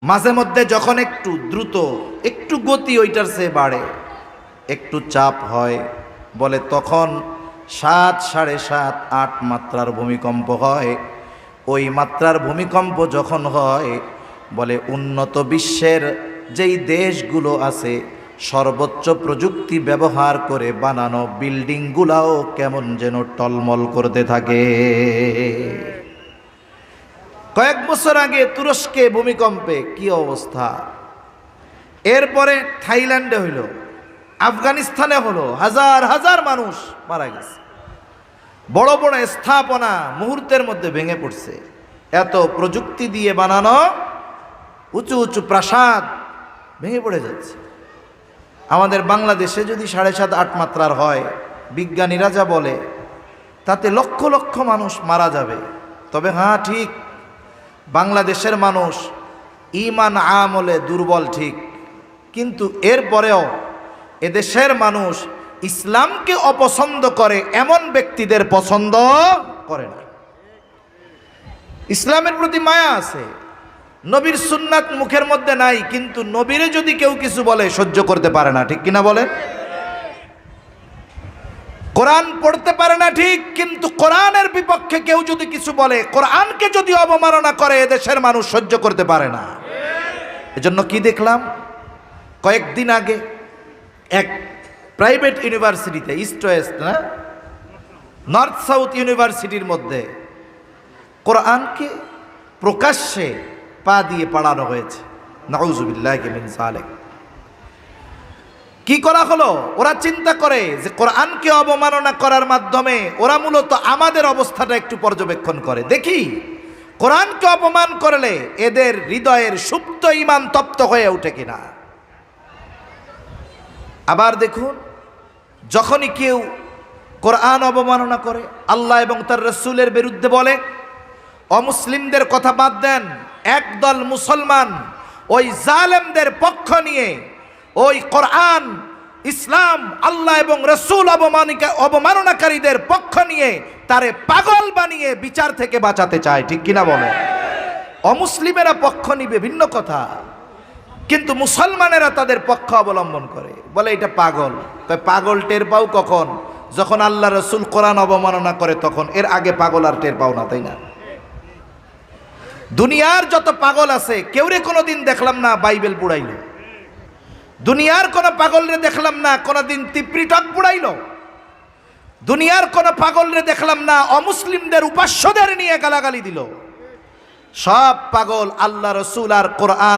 মাঝে মধ্যে যখন একটু দ্রুত একটু গতি ওইটার চেয়ে বাড়ে, একটু চাপ হয়, বলে তখন 7, 7.5, 8 মাত্রার ভূমিকম্প হয়। ওই মাত্রার ভূমিকম্প যখন হয়, বলে উন্নত বিশ্বের যেই দেশগুলো আছে সর্বোচ্চ প্রযুক্তি ব্যবহার করে বানানো বিল্ডিংগুলাও কেমন যেন টলমল করতে থাকে। কয়েক বছর আগে তুরস্কে ভূমিকম্পে কি অবস্থা, এরপরে থাইল্যান্ডে হইল, আফগানিস্তানে হলো, হাজার হাজার মানুষ মারা গেছে। বড় বড় স্থাপনা মুহূর্তের মধ্যে ভেঙে পড়ছে। এত প্রযুক্তি দিয়ে বানানো উঁচু উঁচু প্রাসাদ ভেঙে পড়ে যাচ্ছে। আমাদের বাংলাদেশে যদি 7.5, 8 মাত্রার হয়, বিজ্ঞানীরা যা বলে তাতে লক্ষ লক্ষ মানুষ মারা যাবে। তবে হ্যাঁ, ঠিক, বাংলাদেশের মানুষ ঈমান আমলে দুর্বল ঠিক, কিন্তু এরপরেও এদেশের মানুষ ইসলামকে অপছন্দ করে এমন ব্যক্তিদের পছন্দ করে না। ইসলামের প্রতি মায়া আছে, নবীর সুন্নাত মুখের মধ্যে নাই, কিন্তু নবীরে যদি কেউ কিছু বলে সহ্য করতে পারে না, ঠিক কিনা বলেন? কোরআন পড়তে পারে না ঠিক, কিন্তু কোরআনের বিপক্ষে কেউ যদি কিছু বলে, কোরআনকে যদি অবমাননা করে, এদেশের মানুষ সহ্য করতে পারে না। এজন্য কি দেখলাম কয়েকদিন আগে এক প্রাইভেট ইউনিভার্সিটিতে, ইস্ট ওয়েস্ট না, নর্থ সাউথ ইউনিভার্সিটির মধ্যে কোরআনকে প্রকাশ্যে পা দিয়ে পড়ানো হয়েছে। নাউযুবিল্লাহি মিন যালিক। কি করা হলো? ওরা চিন্তা করে যে কোরআনকে অবমাননা করার মাধ্যমে ওরা মূলত আমাদের অবস্থাটা একটু পর্যবেক্ষণ করে, দেখি কোরআনকে অপমান করলে এদের হৃদয়ের সুপ্ত ঈমান তপ্ত হয়ে ওঠে কিনা। আবার দেখুন, যখনই কেউ কোরআন অবমাননা করে, আল্লাহ এবং তার রাসূলের বিরুদ্ধে বলে, অমুসলিমদের কথা বাদ দেন, একদল মুসলমান ওই জালেমদের পক্ষ নিয়ে ওই কোরআন, ইসলাম, আল্লাহ এবং রাসূল অবমাননাকারীদের পক্ষ নিয়ে তারে পাগল বানিয়ে বিচার থেকে বাঁচাতে চায়, ঠিক কিনা বলে? অমুসলিমেরা পক্ষ নিবে ভিন্ন কথা, কিন্তু মুসলমানেরা তাদের পক্ষ অবলম্বন করে, বলে এটা পাগল। পাগল টের পাও কখন? যখন আল্লাহ রাসূল কোরআন অবমাননা করে তখন। এর আগে পাগল আর টের পাও না, তাই না? দুনিয়ার যত পাগল আছে কেউরে কোনোদিন দেখলাম না বাইবেল পুড়াইল, দুনিয়ার কোন পাগলরে দেখলাম না কোনোদিন তিপ্রিটক পুড়াইল, দুনিয়ার কোন পাগলরে দেখলাম না অমুসলিমদের উপাস্যদের নিয়ে গালাগালি দিল। সব পাগল আল্লাহ রাসূল আর কোরআন